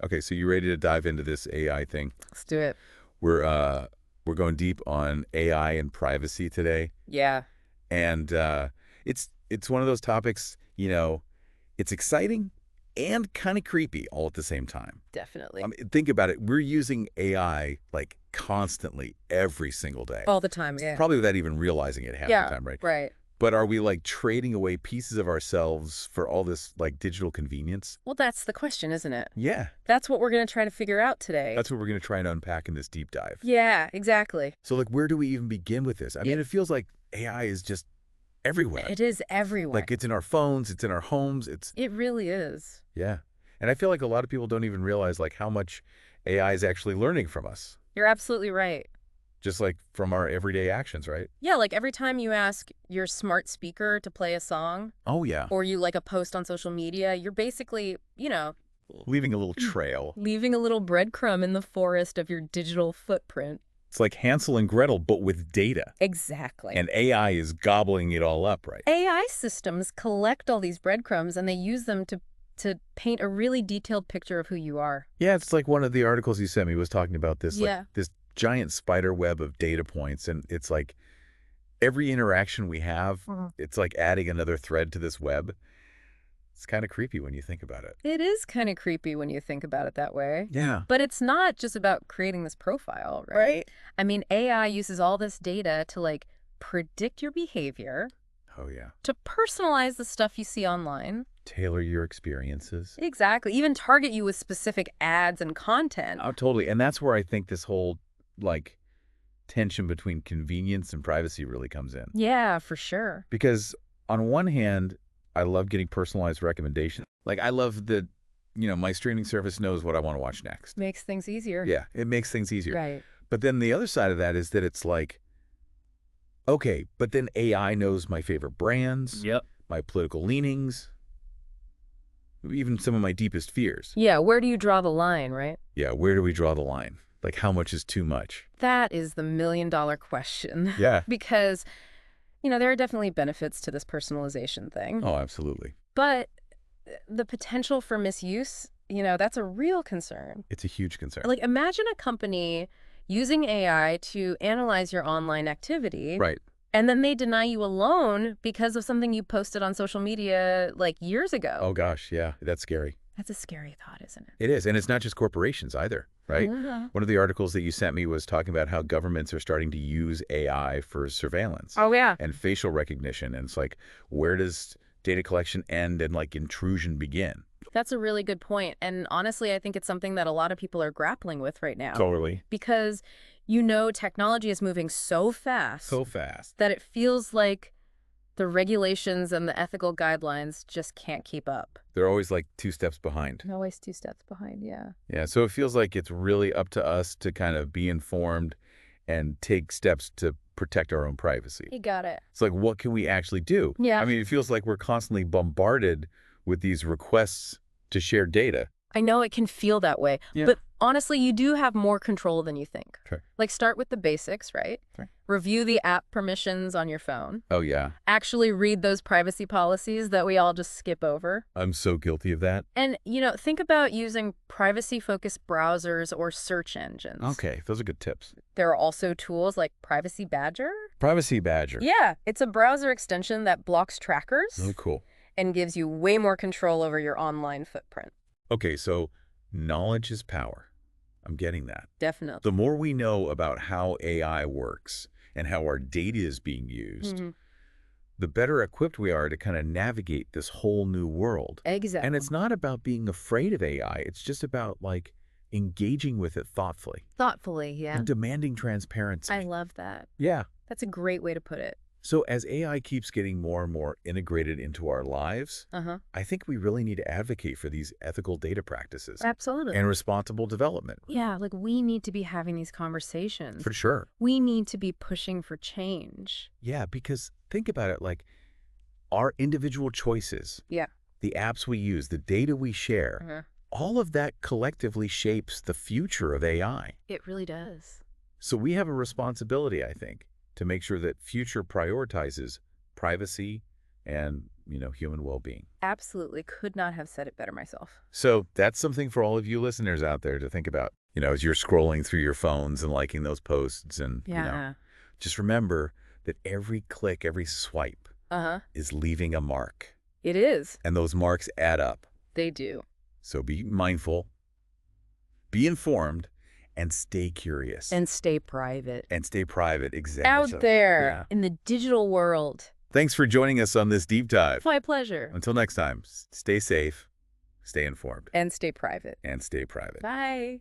Okay, so you ready to dive into this AI thing? Let's do it. We're going deep on AI and privacy today, Yeah, and it's one of those topics, it's exciting and kind of creepy all at the same time. I definitely. mean, think about it. We're using AI like constantly every single day, All the time, yeah. probably without even realizing it half the Yeah, time, right? right. But are we like trading away pieces of ourselves for all this like digital convenience? Well, that's the question, isn't it? Yeah, That's what we're going to try to figure out today. that's what we're going to try and unpack in this deep dive. Yeah, exactly. So like, where do we even begin with this? I mean, it feels like AI is just everywhere. It is everywhere. Like it's in our phones, it's in our homes, It really is. yeah. And I feel like a lot of people don't even realize like how much AI is actually learning from us, You're absolutely right. just like from our everyday actions, right? Yeah, like every time you ask your smart speaker to play a song Oh yeah. or you like a post on social media, you're basically, Leaving a little trail. leaving a little breadcrumb in the forest of your digital footprint. It's like Hansel and Gretel, but with data. Exactly. And AI is gobbling it all up, right? AI systems collect all these breadcrumbs and they use them to paint a really detailed picture of who you are. Yeah, it's like one of the articles you sent me was talking about this, like Yeah. this giant spider web of data points. And it's like every interaction we have, it's like adding another thread to this web. It's kind of creepy when you think about it. It is kind of creepy when you think about it that way. Yeah. But it's not just about creating this profile, right? Right? I mean, AI uses all this data to like predict your behavior, Oh, yeah. to personalize the stuff you see online. Tailor your experiences. Exactly. Even target you with specific ads and content. Oh, totally. And that's where I think this whole, like, tension between convenience and privacy really comes in. Yeah, for sure. Because on one hand, I love getting personalized recommendations. Like, I love that, my streaming service knows what I want to watch next. Makes things easier. Yeah, it makes things easier. Right. But then the other side of that is that it's like, okay, but then AI knows my favorite brands, Yep. my political leanings, even some of my deepest fears. Yeah, where do you draw the line, right? Yeah, where do we draw the line? Like, how much is too much? That is the million-dollar question. Yeah. Because, there are definitely benefits to this personalization thing. Oh, absolutely. But the potential for misuse, that's a real concern. It's a huge concern. Like, imagine a company using AI to analyze your online activity. Right. And then they deny you a loan because of something you posted on social media like years ago. Oh, gosh. Yeah, that's scary. That's a scary thought, isn't it? It is. And it's not just corporations either, right? Yeah. One of the articles that you sent me was talking about how governments are starting to use AI for surveillance. Oh, yeah. And facial recognition. And it's like, where does data collection end and like intrusion begin? That's a really good point. And honestly, I think it's something that a lot of people are grappling with right now. Totally. Because, technology is moving so fast. So fast. That it feels like the regulations and the ethical guidelines just can't keep up. They're always like 2 steps behind. Always 2 steps behind, yeah. Yeah, so it feels like it's really up to us to kind of be informed and take steps to protect our own privacy. You got it. It's like, what can we actually do? Yeah. I mean, it feels like we're constantly bombarded with these requests to share data. I know it can feel that way, Yeah. but honestly, you do have more control than you think. Okay. Like, start with the basics, right? Okay. Review the app permissions on your phone. Oh, yeah. Actually read those privacy policies that we all just skip over. I'm so guilty of that. And, think about using privacy-focused browsers or search engines. Okay, those are good tips. There are also tools like Privacy Badger. Privacy Badger. Yeah, it's a browser extension that blocks trackers Oh, cool. and gives you way more control over your online footprint. Okay, so knowledge is power. I'm getting that. Definitely. The more we know about how AI works and how our data is being used, the better equipped we are to kind of navigate this whole new world. Exactly. And it's not about being afraid of AI. It's just about like engaging with it thoughtfully Thoughtfully, yeah. and demanding transparency. I love that. Yeah. That's a great way to put it. So as AI keeps getting more and more integrated into our lives, I think we really need to advocate for these ethical data practices Absolutely. and responsible development. Yeah, like we need to be having these conversations. For sure. We need to be pushing for change. Yeah, because think about it, like our individual choices, Yeah. the apps we use, the data we share, all of that collectively shapes the future of AI. It really does. So we have a responsibility, I think, to make sure that future prioritizes privacy and human well-being. Absolutely. Could not have said it better myself. So that's something for all of you listeners out there to think about, as you're scrolling through your phones and liking those posts. And, Yeah. just remember that every click, every swipe Uh-huh. is leaving a mark. It is. And those marks add up. They do. So be mindful, be informed, and stay curious. And stay private. And stay private, exactly. Out there in the digital world. Thanks for joining us on this deep dive. My pleasure. Until next time, stay safe, stay informed. And stay private. And stay private. Bye.